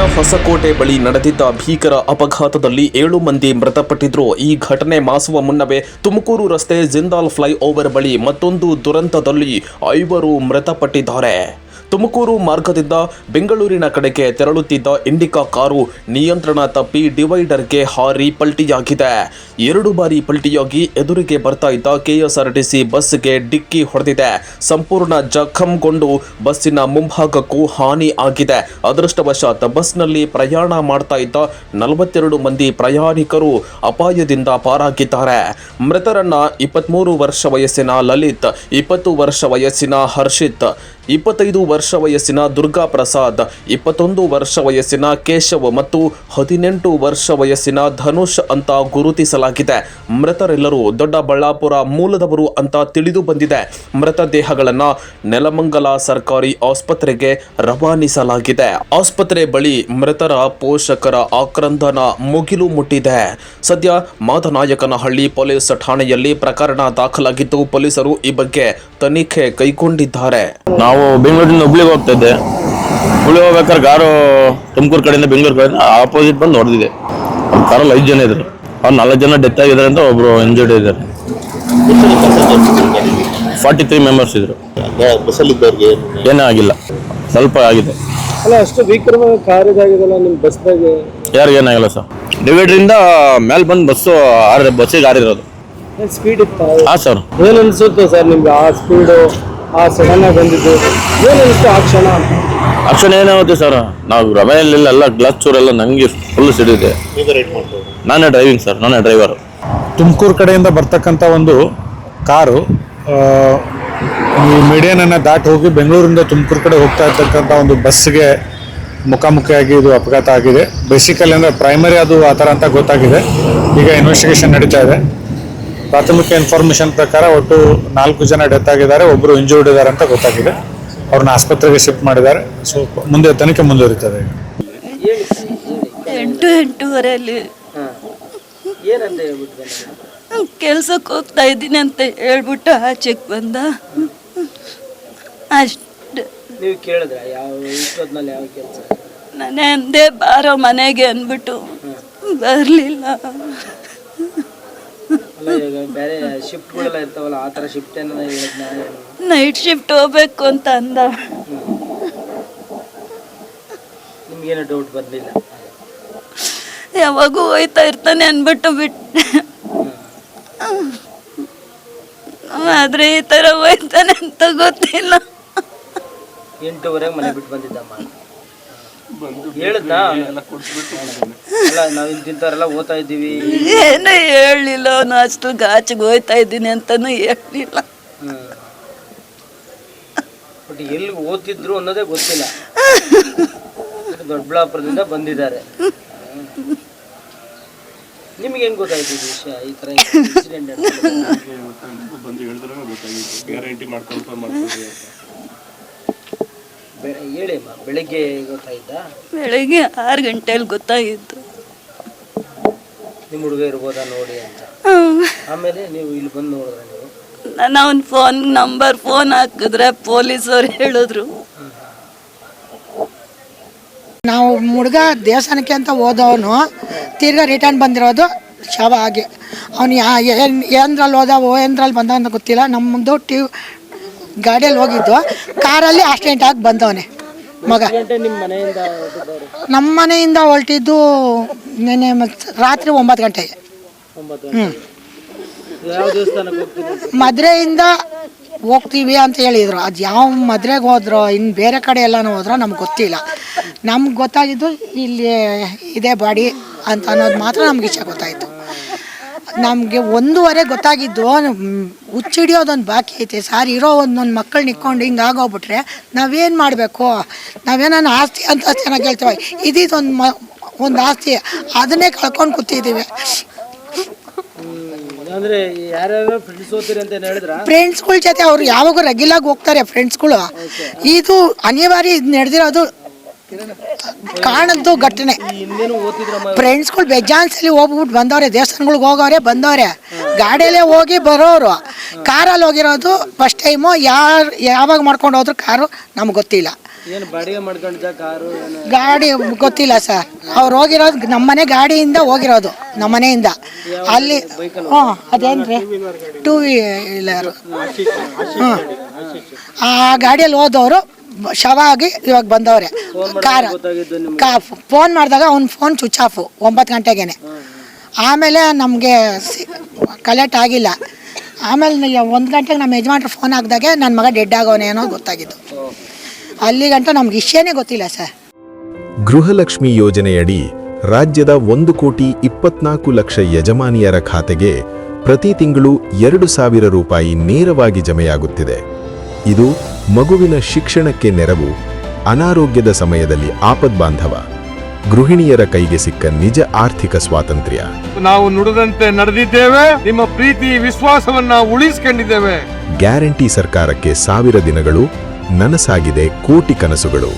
ಬೆಂಗಳೂರಿನ ಹೊಸಕೋಟೆ ಬಳಿ ನಡೆದಿದ್ದ ಭೀಕರ ಅಪಘಾತದಲ್ಲಿ 7 ಮಂದಿ ಮೃತಪಟ್ಟಿದ್ರು. ಈ ಘಟನೆ ಮಾಸುವ ಮುನ್ನವೇ ತುಮಕೂರು ರಸ್ತೆ ಜಿಂದಾಲ್ ಫ್ಲೈಓವರ್ ಬಳಿ ಮತ್ತೊಂದು ದುರಂತದಲ್ಲಿ 5 ಮೃತಪಟ್ಟಿದ್ದಾರೆ. ತುಮಕೂರು ಮಾರ್ಗದಿಂದ ಬೆಂಗಳೂರಿನ ಕಡೆಗೆ ತೆರಳುತ್ತಿದ್ದ ಇಂಡಿಕಾ ಕಾರು ನಿಯಂತ್ರಣ ತಪ್ಪಿ ಡಿವೈಡರ್ಗೆ ಹಾರಿ ಪಲ್ಟಿಯಾಗಿದೆ. 2 ಬಾರಿ ಪಲ್ಟಿಯಾಗಿ ಎದುರಿಗೆ ಬರ್ತಾ ಇದ್ದ ಕೆಎಸ್ಆರ್ಟಿಸಿ ಬಸ್ಗೆ ಡಿಕ್ಕಿ ಹೊಡೆದಿದೆ. ಸಂಪೂರ್ಣ ಜಖಂಗೊಂಡು ಬಸ್ಸಿನ ಮುಂಭಾಗಕ್ಕೂ ಹಾನಿ ಆಗಿದೆ. ಅದೃಷ್ಟವಶಾತ್ ಬಸ್ನಲ್ಲಿ ಪ್ರಯಾಣ ಮಾಡ್ತಾ ಇದ್ದ 42 ಮಂದಿ ಪ್ರಯಾಣಿಕರು ಅಪಾಯದಿಂದ ಪಾರಾಗಿದ್ದಾರೆ. ಮೃತರನ್ನ 23 ವರ್ಷ ವಯಸ್ಸಿನ ಲಲಿತ್, 20 ವರ್ಷ ವಯಸ್ಸಿನ ಹರ್ಷಿತ್, 25 ವರ್ಷ ವಯಸ್ಸಿನ ದುರ್ಗಾ ಪ್ರಸಾದ್, 21 ವರ್ಷ ವಯಸ್ಸಿನ ಕೇಶವ್ ಮತ್ತು 18 ವರ್ಷ ವಯಸ್ಸಿನ ಧನುಷ್ ಅಂತ ಗುರುತಿಸಲಾಗಿದೆ. ಮೃತರೆಲ್ಲರೂ ದೊಡ್ಡಬಳ್ಳಾಪುರ ಮೂಲದವರು ಅಂತ ತಿಳಿದು ಬಂದಿದೆ. ಮೃತದೇಹಗಳನ್ನು ನೆಲಮಂಗಲ ಸರ್ಕಾರಿ ಆಸ್ಪತ್ರೆಗೆ ರವಾನಿಸಲಾಗಿದೆ. ಆಸ್ಪತ್ರೆ ಬಳಿ ಮೃತರ ಪೋಷಕರ ಆಕ್ರಂದನ ಮುಗಿಲು ಮುಟ್ಟಿದೆ. ಸದ್ಯ ಮಾದನಾಯಕನಹಳ್ಳಿ ಪೊಲೀಸ್ ಠಾಣೆಯಲ್ಲಿ ಪ್ರಕರಣ ದಾಖಲಾಗಿದ್ದು ಪೊಲೀಸರು ಈ ಬಗ್ಗೆ ತನಿಖೆ ಕೈಗೊಂಡಿದ್ದಾರೆ. ನಾವು ಬೆಂಗಳೂರಿನಿಂದ ಹುಬ್ಳಿಗೆ ಹೋಗ್ತಾ ಇದ್ದೆ. ಹುಬ್ಳಿಗೆ ಹೋಗ್ಬೇಕಾದ್ರೆ ಕಾರು ತುಮಕೂರು ಕಡೆಯಿಂದ ಬೆಂಗಳೂರು ಕಡೆಯಿಂದ ಆಪೋಸಿಟ್ ಬಂದು ಹೊಡೆದಿದೆ. ಅವ್ರ ಕಾರಲ್ಲಿ 5 ಜನ ಇದ್ರು. ಅವ್ರು 4 ಜನ ಡೆತ್ ಆಗಿದ್ದಾರೆ ಅಂತ ಒಬ್ರು ಇಂಜರ್ಡ್ ಇದ್ದಾರೆ. 43 ಮೆಂಬರ್ಸ್ ಇದ್ರು. ಏನೂ ಆಗಿಲ್ಲ, ಸ್ವಲ್ಪ ಆಗಿದೆ. ಅಲ್ಲ, ಅಷ್ಟು ಭೀಕರವಾಗಿ ಕಾರ್ ಇದಾಗಿದೆಲ್ಲ ನಿಮ್ಮ ಬಸ್ದಾಗೆ. ಯಾರಿಗೇನಾಗಿಲ್ಲ ಸರ್. ಡಿವೈಡ್ರಿಂದ ಮೇಲೆ ಬಂದು ಬಸ್ಸಿಗೆ ಹಾರಿರೋದು. ಸ್ಪೀಡ್ ಇತ್ತು. ಹಾಂ ಸರ್. ಏನು ಅನಿಸುತ್ತೆ ಸರ್ ನಿಮ್ಗೆ ಆ ಸ್ಪೀಡು, ಆ ಸಡನ್ ಆಗಿ ಬಂದಿದ್ದು ಏನು ಅನಿಸ್ತು ಆ ಕ್ಷಣ? ಆ ಕ್ಷಣ ಏನಾಗುತ್ತೆ ಸರ್, ನಾವು ರವೆಯಲ್ಲೆಲ್ಲ ಎಲ್ಲ ಗ್ಲಾಸ್ ಚೂರೆಲ್ಲ ನನಗೆ ಫುಲ್ ಸಿಡಿದೆ. ನಾನೇ ಡ್ರೈವಿಂಗ್ ಸರ್, ನಾನೇ ಡ್ರೈವರು. ತುಮಕೂರು ಕಡೆಯಿಂದ ಬರ್ತಕ್ಕಂಥ ಒಂದು ಕಾರು ಈ ಮೀಡಿಯನನ್ನು ದಾಟಿ ಹೋಗಿ ಬೆಂಗಳೂರಿಂದ ತುಮಕೂರು ಕಡೆ ಹೋಗ್ತಾ ಇರ್ತಕ್ಕಂಥ ಒಂದು ಬಸ್ಗೆ ಮುಖಾಮುಖಿಯಾಗಿ ಇದು ಅಪಘಾತ ಆಗಿದೆ. ಬೇಸಿಕಲಿ ಅಂದರೆ ಪ್ರೈಮರಿ ಅದು ಆ ಥರ ಅಂತ ಗೊತ್ತಾಗಿದೆ. ಈಗ ಇನ್ವೆಸ್ಟಿಗೇಷನ್ ನಡೀತಾ ಇದೆ. ಪ್ರಾಥಮಿಕ ಇನ್ಫಾರ್ಮೇಷನ್ ಪ್ರಕಾರ ಒಟ್ಟು 4 ಜನ ಡೆತ್ ಆಗಿದ್ದಾರೆ, ಒಬ್ಬರು ಇಂಜೂರ್ಡ್ ಇದ್ದಾರೆ ಅಂತ ಗೊತ್ತಾಗಿದೆ. ಅವ್ರನ್ನ ಆಸ್ಪತ್ರೆಗೆ ಶಿಫ್ಟ್ ಮಾಡಿದ್ದಾರೆ. ಸೊ ಮುಂದೆ ತನಿಖೆ ಮುಂದುವರಿತದೆ. 8:30 ಕೆಲ್ಸಕ್ಕೆ ಹೋಗ್ತಾ ಇದ್ದೀನಿ ಅಂತ ಹೇಳ್ಬಿಟ್ಟು ಆಚೆಗೆ ಬಂದ ಅಷ್ಟೇ. ನೀವು ಕೇಳಿದ್ರ ಯಾವ ಕೆಲಸ? ನಾನೇ ಅಂದೆ ಬಾರೋ ಮನೆಗೆ ಅಂದ್ಬಿಟ್ಟು ಬರಲಿಲ್ಲ. ಬೇರೆ ಶಿಫ್ಟ್ಗಳೆಲ್ಲ ಇರ್ತಾವಲ್ಲ, ಆ ಥರ ಶಿಫ್ಟ್ ನೈಟ್ ಶಿಫ್ಟ್ ಹೋಗ್ಬೇಕು ಅಂತ ಅಂದ. ನಿಮ್ಗೇನು ಡೌಟ್ ಬರಲಿಲ್ಲ? ಯಾವಾಗೂ ಹೋಯ್ತಾ ಇರ್ತಾನೆ ಅಂದ್ಬಿಟ್ಟು ಬಿಟ್ಟೆ. ಆದ್ರೆ ಈ ತರ ಹೋಯ್ತಾನೆ ಅಂತ ಗೊತ್ತಿಲ್ಲ. 8:30 ಮನೆ ಬಿಟ್ಟು ಬಂದಿದ್ದಮ್ಮ. ಹೇಳಿದ್ನಾ ನಾವು ಇಂತಿಂತವರೆಲ್ಲ ಓದ್ತಾ ಇದ್ದೀವಿ ಏನೂ ಹೇಳಲಿಲ್ಲ. ಅವನು ಅಷ್ಟು ಆಚೆಗೆ ಹೋಯ್ತಾ ಇದ್ದೀನಿ ಅಂತಾನು ಹೇಳಲಿಲ್ಲ. ಬಟ್ ಎಲ್ಲಿ ಓದ್ತಿದ್ರು ಅನ್ನೋದೇ ಗೊತ್ತಿಲ್ಲ. ದೊಡ್ಡಬಳ್ಳಾಪುರದಿಂದ ಬಂದಿದ್ದಾರೆ. ನಿಮ್ಗೆ ಹೆಂಗ್ ಗೊತ್ತಾಯ್ತು ಈ ವಿಷಯ? ಈ ತರ ಇನ್ಸಿಡೆಂಟ್ ಹೇಳಿ ಅಮ್ಮ. ಬೆಳಿಗ್ಗೆ ಗೊತ್ತಾಯ್ತಾ? ಬೆಳಿಗ್ಗೆ 6 ಗಂಟೆಯಲ್ಲಿ ಗೊತ್ತಾಗಿತ್ತು. ನಿಮ್ಮ ಹುಡುಗ ಇರ್ಬೋದಾ ನೋಡಿ ಅಂತ. ಆಮೇಲೆ ನೀವು ಇಲ್ಲಿ ಬಂದು ನೋಡಿದ್ರೆ ನಾನು ಅವನ ಫೋನ್ ಹಾಕಿದ್ರೆ ಪೊಲೀಸವ್ರು ಹೇಳಿದ್ರು. ನಾವು ಹುಡುಗ ದೇವಸ್ಥಾನಕ್ಕೆ ಅಂತ ಹೋದವನು ತಿರ್ಗಾ ರಿಟರ್ನ್ ಬಂದಿರೋದು ಶವ ಆಗಿ. ಅವನು ಏನರಲ್ಲಿ ಹೋದ ಎಂದ್ರಲ್ಲಿ ಬಂದ ಅಂತ ಗೊತ್ತಿಲ್ಲ. ನಮ್ಮದು ಗಾಡಿಯಲ್ಲಿ ಹೋಗಿದ್ದು, ಕಾರಲ್ಲಿ ಆಕ್ಸಿಡೆಂಟ್ ಆಗಿ ಬಂದವನೇ ಮಗ. ನಮ್ಮ ಮನೆಯಿಂದ ಹೊರಟಿದ್ದು ನೆನ್ನೆ ರಾತ್ರಿ 9 ಗಂಟೆಗೆ. ಮದುವೆಯಿಂದ ಹೋಗ್ತೀವಿ ಅಂತ ಹೇಳಿದ್ರು. ಅದು ಯಾವ ಮದುವೆಗೆ ಹೋದ್ರೋ, ಇನ್ನು ಬೇರೆ ಕಡೆ ಎಲ್ಲನೂ ಹೋದ್ರೋ ನಮ್ಗೆ ಗೊತ್ತಿಲ್ಲ. ನಮ್ಗೆ ಗೊತ್ತಾಗಿದ್ದು ಇಲ್ಲಿ ಇದೇ ಬಾಡಿ ಅಂತ ಅನ್ನೋದು ಮಾತ್ರ ನಮ್ಗೆ ಇಷ್ಟ ಗೊತ್ತಾಯಿತು. ನಮಗೆ 1:15 ಗೊತ್ತಾಗಿದ್ದು. ಹುಚ್ಚಿಡಿಯೋದೊಂದು ಬಾಕಿ ಐತೆ ಸರ್. ಇರೋ ಒಂದೊಂದು ಮಕ್ಕಳು ನಿಕ್ಕೊಂಡು ಹಿಂಗೆ ಆಗೋಗ್ಬಿಟ್ರೆ ನಾವೇನು ಮಾಡಬೇಕು? ನಾವೇನೋ ಆಸ್ತಿ ಅಂತ ಚೆನ್ನಾಗಿ ಹೇಳ್ತೀವಿ. ಒಂದು ಆಸ್ತಿ, ಅದನ್ನೇ ಕಳ್ಕೊಂಡು ಕೂತಿದ್ದೀವಿ. ಫ್ರೆಂಡ್ಸ್ಗಳ ಜೊತೆ ಅವ್ರು ಯಾವಾಗ ರೆಗ್ಯುಲರ್ ಹೋಗ್ತಾರೆ ಫ್ರೆಂಡ್ಸ್ಗಳು. ಇದು ಅನಿವಾರ್ಯ, ಇದು ನಡೆದಿರೋದು ಕಾಣದ್ದು ಘಟನೆ. ಫ್ರೆಂಡ್ಸ್ಗಳು ಬೇಜಾನ್ಸಲ್ಲಿ ಹೋಗ್ಬಿಟ್ಟು ಬಂದವ್ರೆ, ದೇವಸ್ಥಾನಗಳಿಗೆ ಹೋಗೋರೆ ಬಂದವ್ರೆ, ಗಾಡಿಯಲ್ಲೇ ಹೋಗಿ ಬರೋರು. ಕಾರಲ್ಲಿ ಹೋಗಿರೋದು ಫಸ್ಟ್ ಟೈಮು. ಯಾವಾಗ ಮಾಡ್ಕೊಂಡು ಹೋದ್ರು ಕಾರು ನಮ್ಗೆ ಗೊತ್ತಿಲ್ಲ. ಏನು ಬಾಡಿಗೆ ಮಾಡ್ಕೊಂಡಿದ್ದ ಕಾರು ಏನು? ಗಾಡಿ ಗೊತ್ತಿಲ್ಲ ಸರ್. ಅವ್ರು ಹೋಗಿರೋದು ನಮ್ಮನೆ ಗಾಡಿಯಿಂದ ಹೋಗಿರೋದು, ನಮ್ಮನೆಯಿಂದ ಅಲ್ಲಿ. ಹ್ಞೂ ಅದೇನ್ರಿ 2 ವೀಲರ್. ಹ್ಞೂ ಆ ಗಾಡಿಯಲ್ಲಿ ಹೋದವರು ಶವ ಆಗಿ ಇವಾಗ ಬಂದವ್ರೆ. ಫೋನ್ ಮಾಡಿದಾಗ ಅವ್ನ ಫೋನ್ ಸ್ವಿಚ್ ಆಫು 9 ಗಂಟೆಗೇನೆ. ಆಮೇಲೆ ನಮಗೆ ಕಲೆಕ್ಟ್ ಆಗಿಲ್ಲ. ಆಮೇಲೆ 1 ಗಂಟೆಗೆ ನಮ್ಮ ಯಜಮಾನ್ರು ಫೋನ್ ಹಾಕಿದಾಗೆ ನನ್ನ ಮಗ ಡೆಡ್ ಆಗೋನೆ ಅನ್ನೋ ಗೊತ್ತಾಗಿದ್ದು. ಅಲ್ಲಿ ಗಂಟ ನಮ್ಗೆ ವಿಷಯನೇ ಗೊತ್ತಿಲ್ಲ ಸರ್. ಗೃಹಲಕ್ಷ್ಮಿ ಯೋಜನೆಯಡಿ ರಾಜ್ಯದ 1,24,00,000 ಯಜಮಾನಿಯರ ಖಾತೆಗೆ ಪ್ರತಿ ತಿಂಗಳು 2,000 ರೂಪಾಯಿ ನೇರವಾಗಿ ಜಮೆಯಾಗುತ್ತಿದೆ. ಇದು ಮಗುವಿನ ಶಿಕ್ಷಣಕ್ಕೆ ನೆರವು, ಅನಾರೋಗ್ಯದ ಸಮಯದಲ್ಲಿ ಆಪದ್ಬಾಂಧವ, ಗೃಹಿಣಿಯರ ಕೈಗೆ ಸಿಕ್ಕ ನಿಜ ಆರ್ಥಿಕ ಸ್ವಾತಂತ್ರ್ಯ. ನಾವು ನುಡಿದಂತೆ ನಡೆದಿದ್ದೇವೆ, ನಿಮ್ಮ ಪ್ರೀತಿ ವಿಶ್ವಾಸವನ್ನ ಉಳಿಸಿಕೊಂಡಿದ್ದೇವೆ. ಗ್ಯಾರಂಟಿ ಸರ್ಕಾರಕ್ಕೆ 1000 ದಿನಗಳು, ನನಸಾಗಿದೆ ಕೋಟಿ ಕನಸುಗಳು.